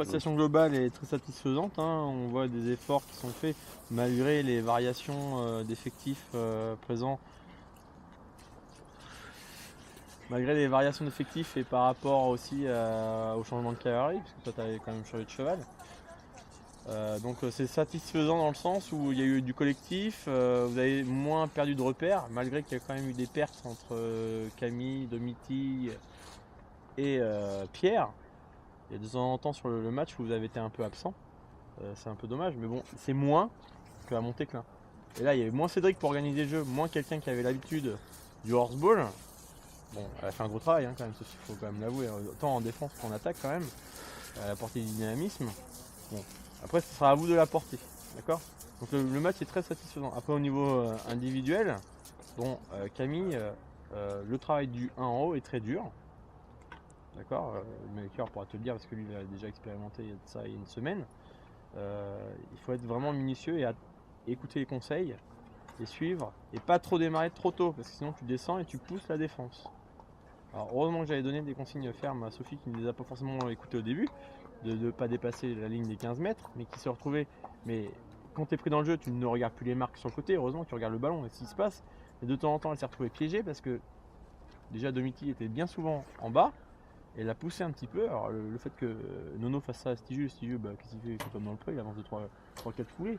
prestation globale est très satisfaisante, hein. On voit des efforts qui sont faits malgré les variations d'effectifs présents. Malgré les variations d'effectifs et par rapport aussi au changement de cavalerie, parce que toi tu avais quand même changé de cheval. Donc c'est satisfaisant dans le sens où il y a eu du collectif, vous avez moins perdu de repères, malgré qu'il y a quand même eu des pertes entre Camille, Domiti et Pierre. Il y a de temps en temps sur le match où vous avez été un peu absent, c'est un peu dommage, mais bon, c'est moins qu'à Montéclin. Et là, il y avait moins Cédric pour organiser le jeu, moins quelqu'un qui avait l'habitude du horseball. Bon, elle a fait un gros travail quand même, il faut quand même l'avouer, autant en défense qu'en attaque quand même. Elle a apporté du dynamisme. Bon, après, ce sera à vous de l'apporter, d'accord? Donc le match est très satisfaisant. Après, au niveau individuel, bon, Camille, le travail du 1 en haut est très dur. D'accord, le maker pourra te le dire parce que lui il a déjà expérimenté ça il y a une semaine. Il faut être vraiment minutieux et écouter les conseils et suivre et pas trop démarrer trop tôt parce que sinon tu descends et tu pousses la défense. Alors heureusement que j'avais donné des consignes fermes à Sophie qui ne les a pas forcément écoutées au début, de ne pas dépasser la ligne des 15 mètres, mais qui s'est retrouvée. Mais quand tu es pris dans le jeu, tu ne regardes plus les marques sur le côté, heureusement que tu regardes le ballon et ce qui se passe. Et de temps en temps elle s'est retrouvée piégée parce que déjà Domiti était bien souvent en bas. Et l'a poussé un petit peu. Alors le fait que Nono fasse ça à Stigieux, bah, qu'est-ce qu'il fait? Il fait comme dans le pré, il avance de 3-4 foulées. Le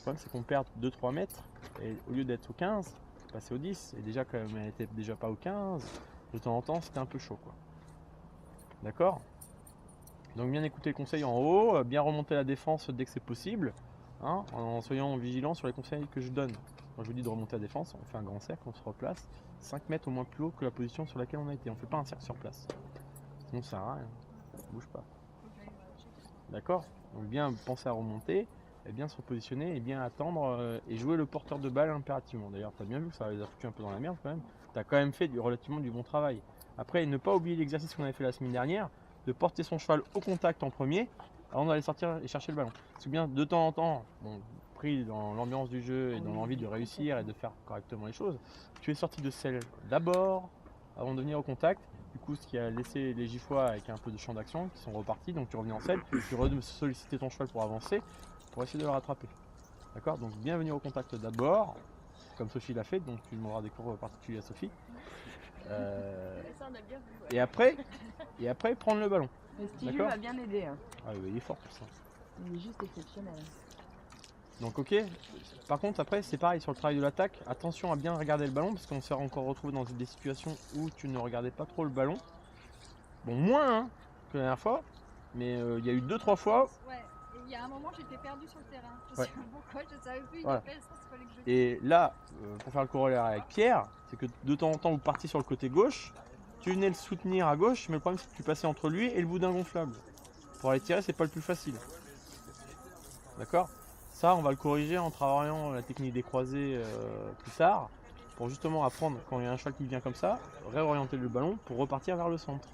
problème c'est qu'on perd 2-3 mètres et au lieu d'être au 15, passer au 10. Et déjà comme elle n'était déjà pas au 15, de temps en temps c'était un peu chaud quoi. D'accord? Donc bien écouter le conseil en haut, bien remonter la défense dès que c'est possible, hein, en soyant vigilant sur les conseils que je donne. Quand je vous dis de remonter la défense, on fait un grand cercle, on se replace 5 mètres au moins plus haut que la position sur laquelle on a été. On ne fait pas un cercle sur place. Sinon ça sert à rien, bouge pas. D'accord? Donc bien penser à remonter, et bien se repositionner, et bien attendre et jouer le porteur de balle impérativement. D'ailleurs, tu as bien vu que ça les a foutus un peu dans la merde quand même. Tu as quand même fait relativement du bon travail. Après, ne pas oublier l'exercice qu'on avait fait la semaine dernière, de porter son cheval au contact en premier, avant d'aller sortir et chercher le ballon. C'est bien de temps en temps, bon, pris dans l'ambiance du jeu et dans l'envie de réussir et de faire correctement les choses, tu es sorti de selle d'abord, avant de venir au contact. Du coup, ce qui a laissé les Giffois avec un peu de champ d'action qui sont repartis, donc tu reviens en selle, tu solliciter ton cheval pour avancer, pour essayer de le rattraper. D'accord? Donc bien venir au contact d'abord, comme Sophie l'a fait, donc tu demanderas des cours particuliers à Sophie. Et après prendre le ballon. Stigieux m'a bien aidé. Hein. Ah oui, il est fort pour ça. Il est juste exceptionnel. Donc ok, par contre après c'est pareil sur le travail de l'attaque, attention à bien regarder le ballon parce qu'on s'est encore retrouvé dans des situations où tu ne regardais pas trop le ballon. Bon, moins hein, que la dernière fois, mais il y a eu 2-3 fois. Ouais, et il y a un moment j'étais perdue sur le terrain. Je Ouais. sais pas pourquoi, je savais plus Voilà. quel sens il fallait que je Et là, pour faire le corollaire avec Pierre, c'est que de temps en temps vous partiez sur le côté gauche, tu venais le soutenir à gauche, mais le problème c'est que tu passais entre lui et le boudin gonflable. Pour aller tirer, c'est pas le plus facile. D'accord? Ça, on va le corriger en travaillant la technique des croisés plus tard, pour justement apprendre quand il y a un cheval qui vient comme ça, réorienter le ballon pour repartir vers le centre.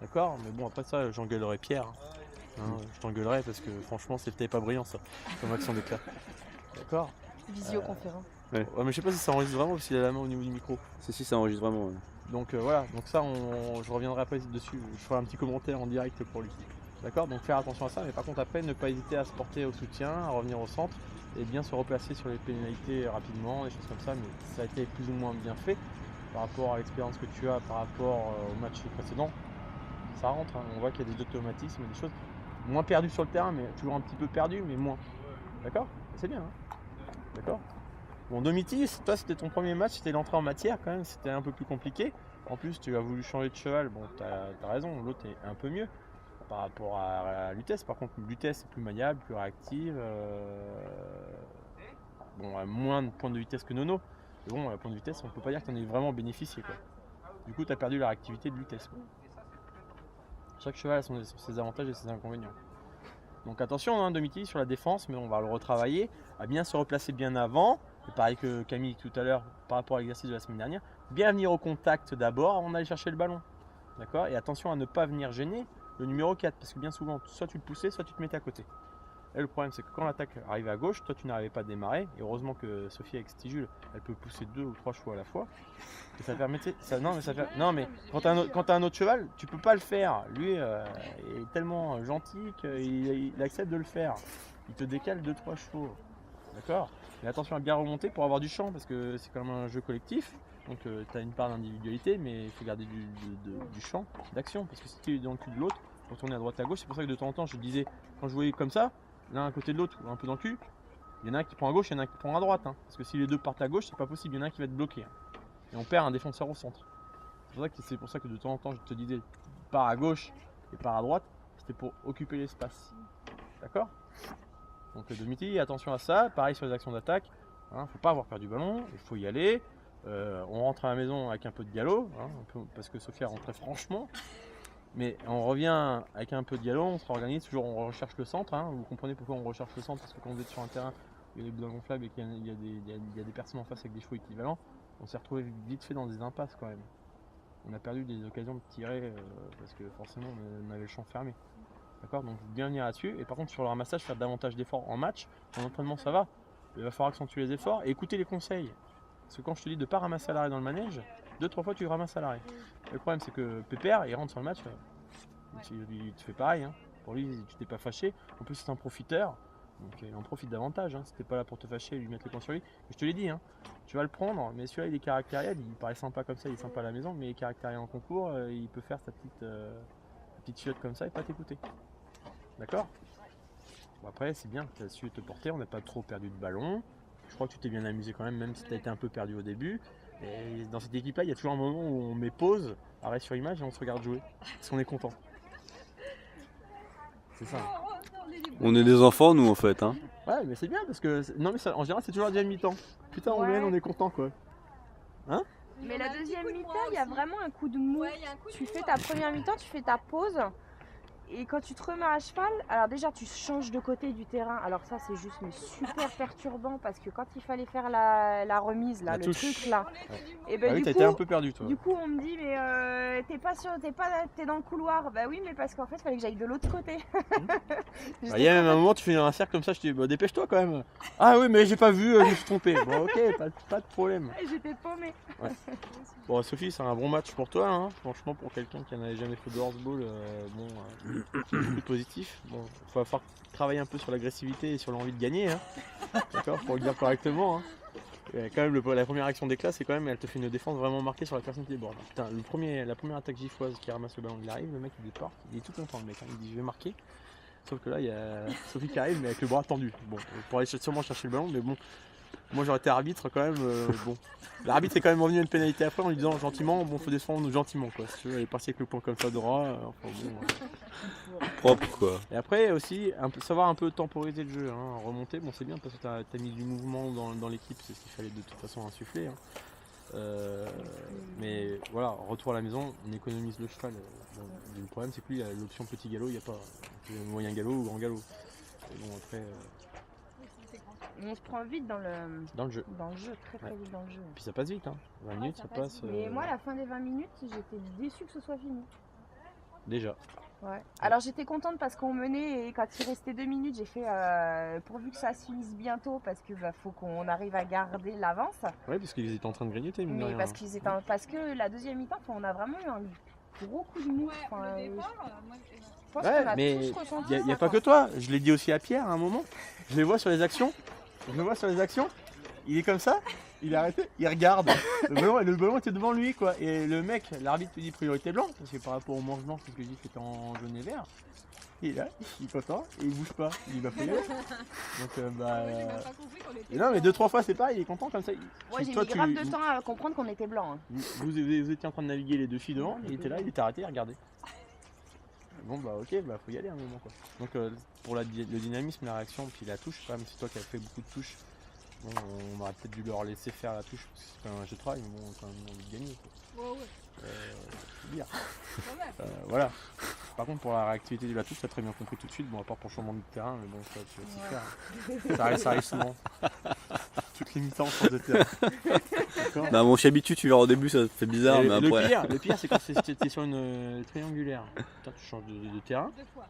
D'accord? Mais bon, après ça, j'engueulerai Pierre. Hein, je t'engueulerai parce que franchement, c'était pas brillant ça, comme action d'éclat. D'accord? Visioconférence. Ouais, mais je sais pas si ça enregistre vraiment ou s'il a la main au niveau du micro. Si, ça enregistre vraiment. Ouais. Donc voilà, donc ça, je reviendrai après dessus. Je ferai un petit commentaire en direct pour lui. D'accord? Donc faire attention à ça, mais par contre après, ne pas hésiter à se porter au soutien, à revenir au centre et bien se replacer sur les pénalités rapidement, des choses comme ça, mais ça a été plus ou moins bien fait par rapport à l'expérience que tu as par rapport au match précédent. Ça rentre, hein. On voit qu'il y a des automatismes, des choses moins perdues sur le terrain, mais toujours un petit peu perdues, mais moins. D'accord? C'est bien, hein? D'accord? Bon, Domiti, toi c'était ton premier match, c'était l'entrée en matière quand même, c'était un peu plus compliqué. En plus, tu as voulu changer de cheval, bon, t'as raison, l'autre est un peu mieux par rapport à Lutèce. Par contre, Lutèce est plus maniable, plus réactive, bon, a moins de points de vitesse que Nono. Mais bon, à point de vitesse, on peut pas dire que tu en aies vraiment bénéficié, quoi. Du coup, tu as perdu la réactivité de Lutèce, quoi. Chaque cheval a ses avantages et ses inconvénients. Donc attention, hein, Domiti sur la défense, mais on va le retravailler, à bien se replacer bien avant. Et pareil que Camille tout à l'heure par rapport à l'exercice de la semaine dernière, bien venir au contact d'abord avant d'aller chercher le ballon. D'accord? Et attention à ne pas venir gêner le numéro 4, parce que bien souvent, soit tu le poussais, soit tu te mettais à côté. Et le problème, c'est que quand l'attaque arrivait à gauche, toi tu n'arrivais pas à démarrer. Et heureusement que Sophie avec Stigule, elle peut pousser 2 ou 3 chevaux à la fois. Et ça permettait. Non, mais quand t'as un autre cheval, tu peux pas le faire. Lui il est tellement gentil qu'il accepte de le faire. Il te décale 2-3 chevaux. D'accord? Mais attention à bien remonter pour avoir du champ parce que c'est quand même un jeu collectif. Donc tu as une part d'individualité, mais il faut garder du champ, d'action. Parce que si tu es dans le cul de l'autre, pour tourner à droite et à gauche, c'est pour ça que de temps en temps je disais, quand je voyais comme ça, l'un à côté de l'autre ou un peu dans le cul, il y en a un qui prend à gauche, il y en a un qui prend à droite. Hein. Parce que si les deux partent à gauche, c'est pas possible, il y en a un qui va être bloqué. Hein. Et on perd un défenseur au centre. C'est pour ça que de temps en temps je te disais, pars à gauche et pars à droite, c'était pour occuper l'espace. D'accord? Donc de midi, attention à ça, pareil sur les actions d'attaque, hein, faut pas avoir perdu du ballon, il faut y aller. On rentre à la maison avec un peu de galop, hein, parce que Sophia rentrait franchement. Mais on revient avec un peu de galop, on se réorganise, toujours on recherche le centre. Hein, vous comprenez pourquoi on recherche le centre, parce que quand vous êtes sur un terrain où il y a des boudins gonflables et qu'il y a des personnes en face avec des chevaux équivalents, on s'est retrouvé vite fait dans des impasses quand même. On a perdu des occasions de tirer parce que forcément on avait le champ fermé. D'accord, donc bien venir là-dessus. Et par contre sur le ramassage, faire davantage d'efforts en match, en entraînement ça va. Il va falloir accentuer les efforts et écouter les conseils. Parce que quand je te dis de ne pas ramasser à l'arrêt dans le manège, 2-3 fois tu ramasses à l'arrêt. Le problème c'est que Pépère il rentre sur le match, il te fait pareil. Hein. Pour lui tu t'es pas fâché. En plus c'est un profiteur, donc il en profite davantage. Hein. Si t'es pas là pour te fâcher et lui mettre les points sur lui. Je te l'ai dit, hein. Tu vas le prendre, mais celui-là il est caractériel, il paraît sympa comme ça, il est sympa à la maison, mais il est caractériel en concours, il peut faire sa petite chiotte comme ça et pas t'écouter. D'accord? Bon, après c'est bien que tu as su te porter, on n'a pas trop perdu de ballon. Je crois que tu t'es bien amusé quand même si tu as été un peu perdu au début. Et dans cette équipe là, il y a toujours un moment où on met pause, arrêt sur image et on se regarde jouer. Parce qu'on est content. C'est ça. On est des enfants nous en fait. Hein. Ouais mais c'est bien parce que. Non mais ça, en général c'est toujours la deuxième mi-temps. Putain on gagne, on est content quoi. Hein? Mais la deuxième mi-temps, il y a vraiment un coup de mou. Ouais, y a un coup de Tu mou. fais ta première mi-temps, tu fais ta pause. Et quand tu te remets à cheval, alors déjà tu changes de côté du terrain. Alors ça c'est juste mais super perturbant parce que quand il fallait faire la remise là, La le touche. truc là, Ouais. et ben Ah oui, du t'as coup, été un peu perdu toi. du coup on me dit mais t'es dans le couloir. Bah oui mais parce qu'en fait il fallait que j'aille de l'autre côté. Il y a même un moment tu fais un cercle comme ça, je te dis bah, dépêche-toi quand même. Ah oui mais j'ai pas vu, je me suis trompé. Bon ok, pas de problème. J'étais paumée. Bon Sophie c'est un bon match pour toi, hein. Franchement pour quelqu'un qui n'avait jamais fait de horseball, c'est plus positif. Bon, il va falloir travailler un peu sur l'agressivité et sur l'envie de gagner, hein. D'accord, pour le dire correctement. Hein. Et quand même la première action des classes c'est quand même elle te fait une défense vraiment marquée sur la personne qui déborde. Putain, la première attaque giffoise qui ramasse le ballon, il arrive, le mec il départ, il est tout content le mec, hein. Il dit je vais marquer. Sauf que là il y a Sophie qui arrive mais avec le bras tendu. Bon, pour aller sûrement chercher le ballon, mais bon. Moi j'aurais été arbitre quand même, bon. L'arbitre est quand même revenu à une pénalité après en lui disant gentiment, bon faut descendre gentiment quoi. Si tu veux, elle est partie avec le point comme ça droit, enfin bon. Propre quoi. Et après aussi, savoir un peu temporiser le jeu, hein. Remonter, bon c'est bien parce que t'as mis du mouvement dans l'équipe, c'est ce qu'il fallait de toute façon insuffler. Hein. Mais voilà, retour à la maison, on économise le cheval. Bon, le problème c'est que lui, l'option petit galop, il n'y a pas. C'est moyen galop ou grand galop. Et bon après... On se prend vite dans le jeu, très Ouais. vite dans le jeu. Puis ça passe vite, hein. 20 minutes ça passe... Mais moi, à la fin des 20 minutes, j'étais déçue que ce soit fini. Déjà. Ouais. Alors j'étais contente parce qu'on menait et quand il restait 2 minutes, j'ai fait pourvu que ça se finisse bientôt parce que faut qu'on arrive à garder l'avance. Ouais, parce qu'ils étaient en train de grignoter, mine de Mais rien. parce que la deuxième mi-temps, on a vraiment eu un gros coup de mou. Ouais, Enfin, au départ, moi, je pense Ouais, qu'on a mais tous ressenti il n'y a ça, pas quoi. que toi, je l'ai dit aussi à Pierre à un moment, je les vois sur les actions, il est comme ça, il est arrêté, il regarde, le ballon était devant lui quoi, et le mec, l'arbitre lui dit priorité blanc, parce que par rapport au manche blanc, c'est ce que je dis qui était en jaune et vert, il est là, il est content, et il bouge pas, il va payer. Donc j'ai même pas compris qu'on était. et non mais 2-3 fois c'est pareil, il est content comme ça. Ouais, j'ai Toi, mis grave de temps à comprendre qu'on était blanc. Hein. vous étiez en train de naviguer les deux filles devant, il était là, il était arrêté, il regardait. Bon bah ok, bah faut y aller un moment quoi. Donc pour le dynamisme, la réaction, puis la touche, quand même c'est toi qui as fait beaucoup de touches. Bon, on aurait peut-être dû leur laisser faire la touche parce que c'est quand même un jeu de travail, mais bon, on a quand même envie de gagner. Quoi. Ouais, ouais. Faut dire. Quand même. Voilà. Par contre pour la réactivité de la touche, t'as très bien compris tout de suite, bon à part pour le changement de terrain, mais bon ça tu vas s'y faire. Ça arrive souvent. Toutes les mi-temps sans de terrain. D'accord. Bah mon habitué tu verras au début ça fait bizarre Et mais après. le pire c'est quand t'es sur une triangulaire. Putain, tu changes de terrain. 2 fois.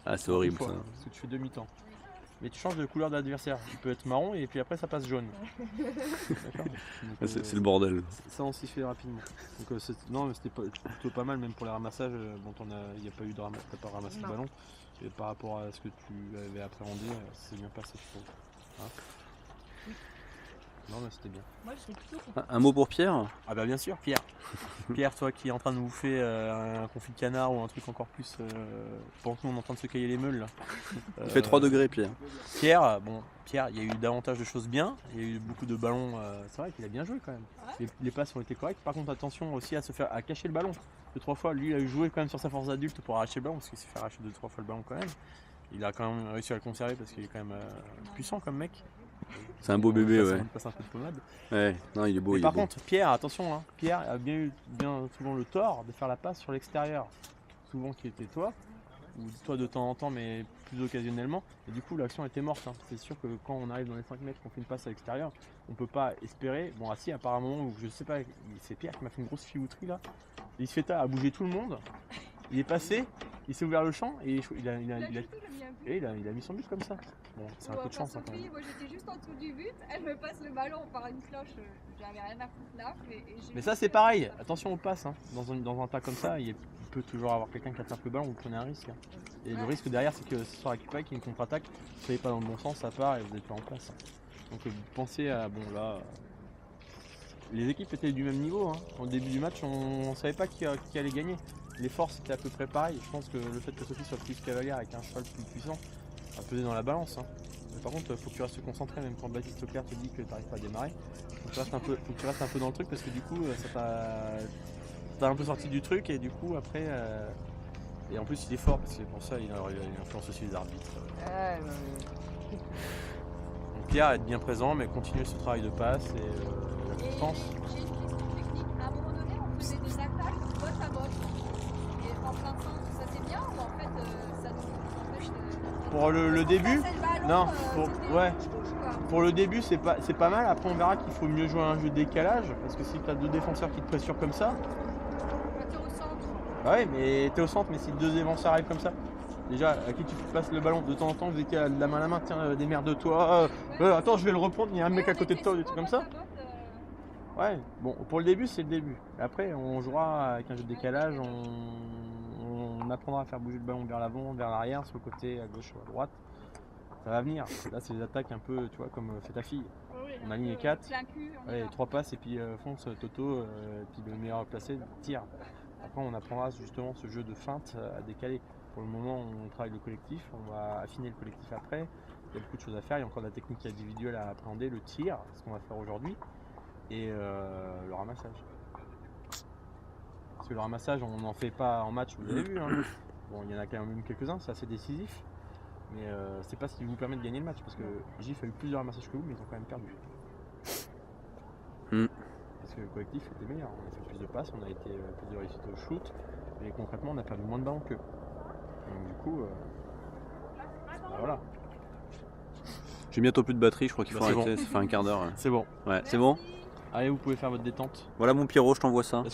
Ah c'est horrible Une fois, ça. parce que tu fais demi-temps. mais tu changes de couleur d'adversaire. Il peut être marron et puis après ça passe jaune. D'accord. Donc, C'est le bordel. ça on s'y fait rapidement. Donc, non, mais c'était plutôt pas mal, même pour les ramassages. Bon, il n'y a pas eu de ramassage, t'as pas ramassé Non. le ballon. Et par rapport à ce que tu avais appréhendé, c'est bien passé, je trouve. Hein. Non, mais c'était bien. Moi, je serais plutôt pour Un mot pour Pierre? Ah bah bien sûr, Pierre. Pierre, toi qui est en train de bouffer un confit de canard ou un truc encore plus, pendant que nous on est en train de se cailler les meules là. Il fait 3 degrés, Pierre. Pierre, il y a eu davantage de choses bien, il y a eu beaucoup de ballons, c'est vrai qu'il a bien joué quand même. Les passes ont été correctes, par contre attention aussi à cacher le ballon. 2-3 fois, lui il a eu joué quand même sur sa force adulte pour arracher le ballon, parce qu'il s'est fait arracher 2-3 fois le ballon quand même. Il a quand même réussi à le conserver parce qu'il est quand même puissant comme mec. C'est un beau bébé, ouais. Il passe un peu de pommade. Ouais, non, il est beau. Mais il est par beau. contre, Pierre, attention, hein, Pierre a bien souvent le tort de faire la passe sur l'extérieur. Souvent qui était toi, ou toi de temps en temps, mais plus occasionnellement. Et du coup, l'action était morte. Hein. C'est sûr que quand on arrive dans les 5 mètres, qu'on fait une passe à l'extérieur, on peut pas espérer. Bon, si, apparemment, où je sais pas, c'est Pierre qui m'a fait une grosse filouterie là. Il se fait à bouger tout le monde. Il est passé, il s'est ouvert le champ et il a mis son but comme ça. Bon, c'est un coup de chance hein, quand même. Moi j'étais juste en dessous du but, elle me passe le ballon par une cloche, j'avais rien à foutre là. Mais ça c'est pareil, attention aux passes. Hein. Dans un tas comme ça, il peut toujours avoir quelqu'un qui attrape le ballon, vous prenez un risque. Hein. Et le risque derrière c'est que ce soit récupéré, qu'il y ait une contre-attaque, vous ne soyez pas dans le bon sens, ça part et vous n'êtes pas en place. Donc pensez à, bon là, les équipes étaient du même niveau. Hein. Au début du match, on ne savait pas qui allait gagner. Les forces étaient à peu près pareilles. Je pense que le fait que Sophie soit plus cavalière avec un cheval plus puissant a pesé dans la balance. Hein. Mais par contre, il faut que tu restes concentré, même quand Baptiste Leclerc te dit que tu n'arrives pas à démarrer. Faut que tu restes un peu dans le truc parce que du coup, t'as un peu sorti du truc et du coup, après. Et en plus, il est fort parce que pour ça, il influence aussi les arbitres. Donc Pierre, être bien présent, mais continuer ce travail de passe et la constance. J'ai une question technique. À un moment donné, on faisait des attaques botte à botte. Et en plein sens, ça c'est bien ou en fait ça nous empêche de. Pour le début, non, ouais. Quoi. Pour le début, c'est pas mal. Après, on verra qu'il faut mieux jouer à un jeu de décalage parce que si tu as 2 défenseurs qui te pressurent comme ça, Quand t'es au centre. bah ouais, mais t'es au centre, mais si 2 défenseurs arrivent comme ça, déjà, à qui tu passes le ballon de temps en temps, vous étiez à la main à la main, tiens, démerde-toi, attends, je vais le reprendre, il y a un mec à côté de toi, des trucs comme ça. Ouais, bon, pour le début, c'est le début. Après, on jouera avec un jeu de décalage, on apprendra à faire bouger le ballon vers l'avant, vers l'arrière, sur le côté, à gauche ou à droite. Ça va venir. Là, c'est des attaques un peu, tu vois, comme fait ta fille. On a ligne 4, ouais, 3 passes et puis fonce Toto, et puis le meilleur placé tire. Après, on apprendra justement ce jeu de feinte à décaler. Pour le moment, on travaille le collectif, on va affiner le collectif après. Il y a beaucoup de choses à faire, il y a encore de la technique individuelle à appréhender, le tir, ce qu'on va faire aujourd'hui, et le ramassage. Parce que le ramassage, on n'en fait pas en match, vous l'avez vu. Hein. Bon, il y en a quand même quelques-uns, c'est assez décisif. Mais c'est pas ce qui vous permet de gagner le match parce que GIF a eu plus de ramassages que vous, mais ils ont quand même perdu. Parce que le collectif était meilleur, on a fait plus de passes, on a été plus de réussite au shoot, mais concrètement on a perdu moins de ballons qu'eux. Donc du coup, bah voilà. J'ai bientôt plus de batterie, je crois qu'il faut Bah, c'est arrêter, ça fait un quart d'heure. C'est bon. Ouais, c'est bon? Allez, vous pouvez faire votre détente. Voilà mon Pierrot, je t'envoie ça.